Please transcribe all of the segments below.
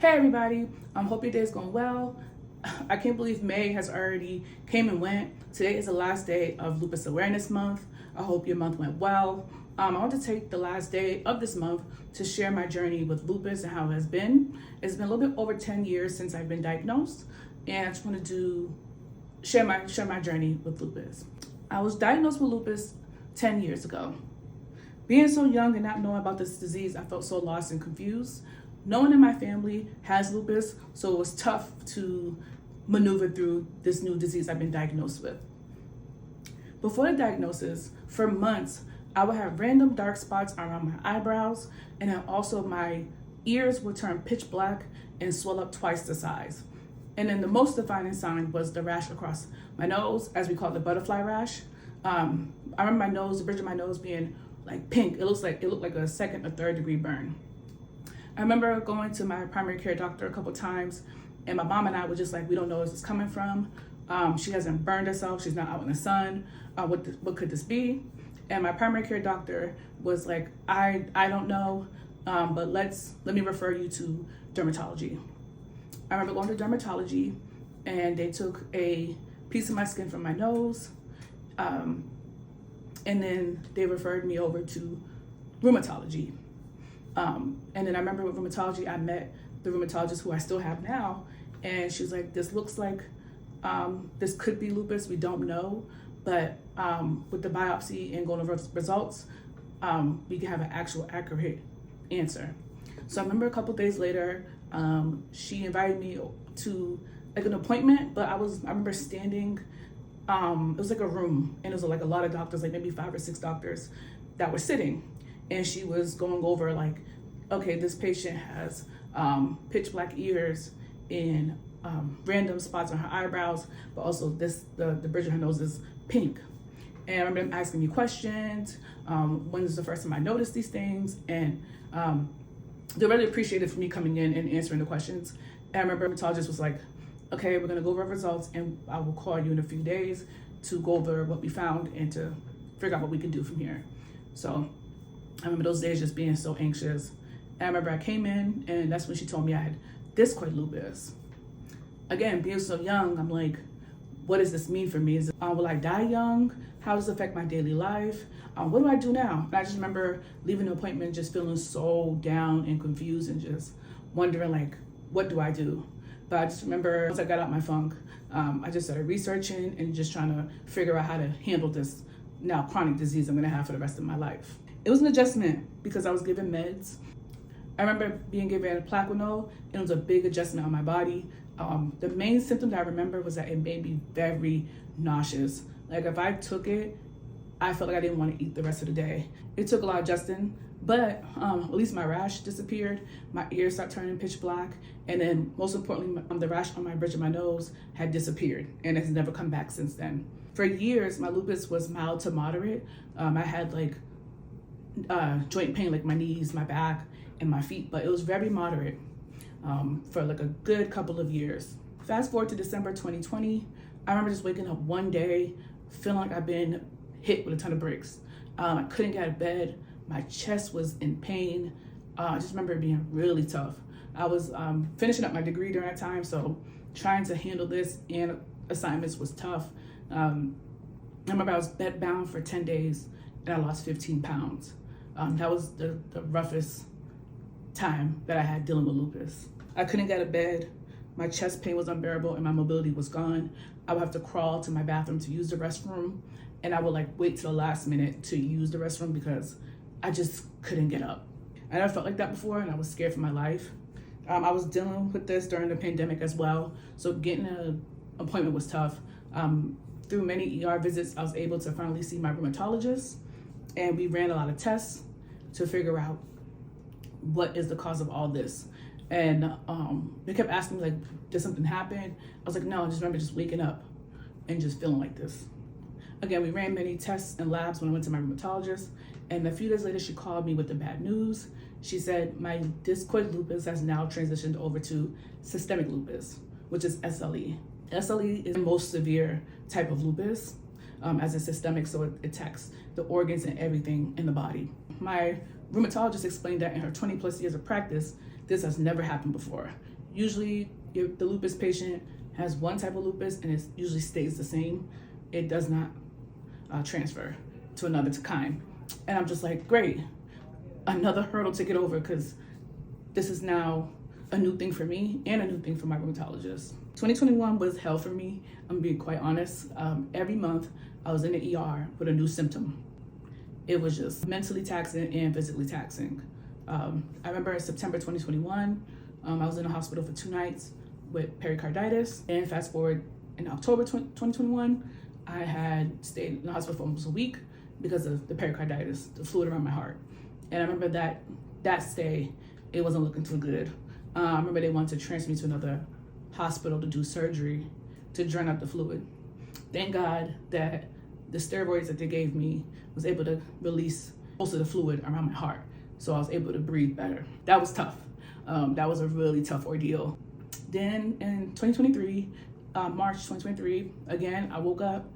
Hey everybody, hope your day is going well. I can't believe May has already came and went. Today is the last day of Lupus Awareness Month. I hope your month went well. I want to take the last day of this month to share my journey with lupus and how it has been. It's been a little bit over 10 years since I've been diagnosed, and I just wanted to share my journey with lupus. I was diagnosed with lupus 10 years ago. Being so young and not knowing about this disease, I felt so lost and confused. No one in my family has lupus, so it was tough to maneuver through this new disease I've been diagnosed with. Before the diagnosis, for months, I would have random dark spots around my eyebrows, and then also my ears would turn pitch black and swell up twice the size. And then the most defining sign was the rash across my nose, as we call it the butterfly rash. I remember my nose, the bridge of my nose being like pink. It looked like a second or third degree burn. I remember going to my primary care doctor a couple times, and my mom and I were just like, we don't know where this is coming from. She hasn't burned herself. She's not out in the sun. What could this be? And my primary care doctor was like, I don't know, but let me refer you to dermatology. I remember going to dermatology, and they took a piece of my skin from my nose, and then they referred me over to rheumatology. And then I remember with rheumatology, I met the rheumatologist who I still have now, and she was like, this looks like this could be lupus, we don't know, but with the biopsy and going over results, we can have an actual accurate answer. So I remember a couple days later, she invited me to like an appointment, but I remember standing, it was like a room, and it was like a lot of doctors, like maybe 5 or 6 doctors that were sitting. And she was going over like, okay, this patient has pitch black ears and random spots on her eyebrows, but also the bridge of her nose is pink. And I remember them asking me questions. When was the first time I noticed these things? And they really appreciated for me coming in and answering the questions. And I remember the rheumatologist was like, okay, we're gonna go over results, and I will call you in a few days to go over what we found and to figure out what we can do from here. So I remember those days just being so anxious. And I remember I came in, and that's when she told me I had discoid lupus. Again, being so young, I'm like, what does this mean for me? Will I die young? How does it affect my daily life? What do I do now? And I just remember leaving the appointment just feeling so down and confused and just wondering like, what do I do? But I just remember once I got out my funk, I just started researching and just trying to figure out how to handle this now chronic disease I'm gonna have for the rest of my life. It was an adjustment because I was given meds. I remember being given Plaquenil, and it was a big adjustment on my body. The main symptom that I remember was that it made me very nauseous. Like if I took it, I felt like I didn't want to eat the rest of the day. It took a lot of adjusting, but at least my rash disappeared. My ears stopped turning pitch black, and then most importantly, the rash on my bridge of my nose had disappeared, and it's never come back since then. For years, my lupus was mild to moderate. I had like joint pain, like my knees, my back, and my feet, but it was very moderate for like a good couple of years. Fast forward to December 2020, I remember just waking up one day feeling like I've been hit with a ton of bricks. I couldn't get out of bed. My chest was in pain. I just remember it being really tough. I was finishing up my degree during that time, so trying to handle this and assignments was tough. I remember I was bedbound for 10 days and I lost 15 pounds. That was the roughest time that I had dealing with lupus. I couldn't get out of bed. My chest pain was unbearable and my mobility was gone. I would have to crawl to my bathroom to use the restroom, and I would like wait till the last minute to use the restroom because I just couldn't get up. I never felt like that before, and I was scared for my life. I was dealing with this during the pandemic as well, so getting an appointment was tough. Through many ER visits, I was able to finally see my rheumatologist, and we ran a lot of tests to figure out what is the cause of all this. And they kept asking me like, did something happen? I was like, no, I just remember just waking up and just feeling like this. Again, we ran many tests and labs when I went to my rheumatologist, and a few days later she called me with the bad news. She said my discoid lupus has now transitioned over to systemic lupus, which is SLE. SLE is the most severe type of lupus, as it's systemic, so it attacks the organs and everything in the body. My rheumatologist explained that in her 20 plus years of practice, this has never happened before. Usually the lupus patient has one type of lupus and it usually stays the same. It does not transfer to another kind. And I'm just like, great, another hurdle to get over, because this is now a new thing for me and a new thing for my rheumatologist. 2021 was hell for me, I'm being quite honest. Every month I was in the ER with a new symptom. It was just mentally taxing and physically taxing. I remember in September 2021, I was in the hospital for 2 nights with pericarditis, and fast forward in October 2021, I had stayed in the hospital for almost a week because of the pericarditis, the fluid around my heart. And I remember that stay, it wasn't looking too good. I remember they wanted to transfer me to another hospital to do surgery to drain out the fluid. Thank God that the steroids that they gave me was able to release most of the fluid around my heart, so I was able to breathe better. That was tough. That was a really tough ordeal. Then in 2023, March 2023, again, I woke up,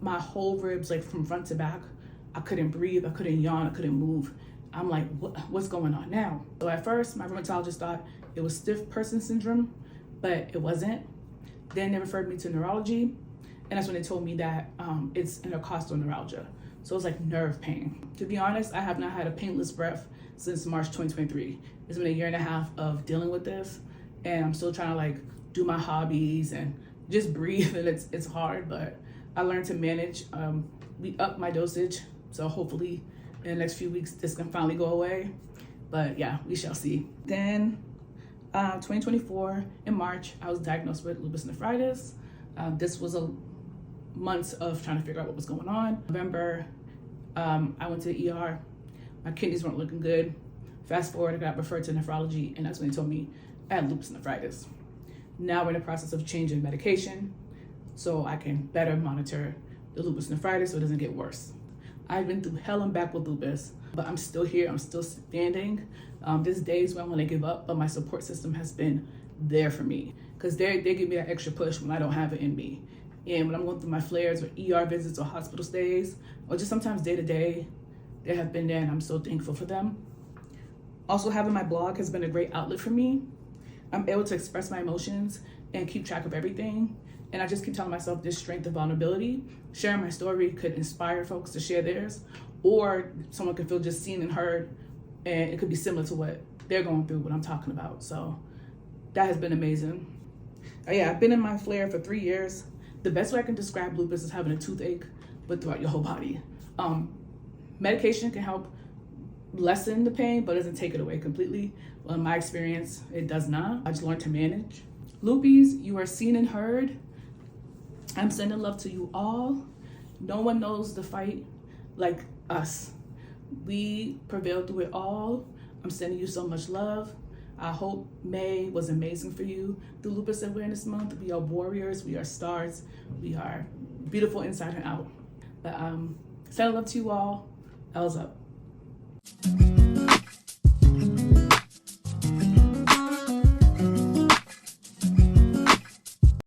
my whole ribs, like from front to back, I couldn't breathe, I couldn't yawn, I couldn't move. I'm like, what's going on now? So at first, my rheumatologist thought it was stiff person syndrome, but it wasn't. Then they referred me to neurology, and that's when they told me that it's intercostal neuralgia. So it's like nerve pain. To be honest, I have not had a painless breath since March 2023. It's been a year and a half of dealing with this, and I'm still trying to like do my hobbies and just breathe, and it's hard, but I learned to manage. We upped my dosage, so hopefully in the next few weeks this can finally go away, but yeah, we shall see. Then 2024 in March, I was diagnosed with lupus nephritis. This was a months of trying to figure out what was going on. November, I went to the ER. My kidneys weren't looking good. Fast forward, I got referred to nephrology, and that's when they told me I had lupus nephritis. Now we're in the process of changing medication so I can better monitor the lupus nephritis so it doesn't get worse. I've been through hell and back with lupus, but I'm still here, I'm still standing. There's days when I want to give up, but my support system has been there for me, because they give me that extra push when I don't have it in me. And when I'm going through my flares or ER visits or hospital stays, or just sometimes day to day, they have been there, and I'm so thankful for them. Also, having my blog has been a great outlet for me. I'm able to express my emotions and keep track of everything. And I just keep telling myself this strength and vulnerability. Sharing my story could inspire folks to share theirs, or someone could feel just seen and heard, and it could be similar to what they're going through, what I'm talking about. So that has been amazing. Yeah, I've been in my flare for 3 years. The best way I can describe lupus is having a toothache, but throughout your whole body. Medication can help lessen the pain, but doesn't take it away completely. Well, in my experience, it does not. I just learned to manage. Lupies, you are seen and heard. I'm sending love to you all. No one knows the fight like us. We prevailed through it all. I'm sending you so much love. I hope May was amazing for you. Through Lupus Awareness Month, we are warriors, we are stars, we are beautiful inside and out. But sending love to you all. L's up.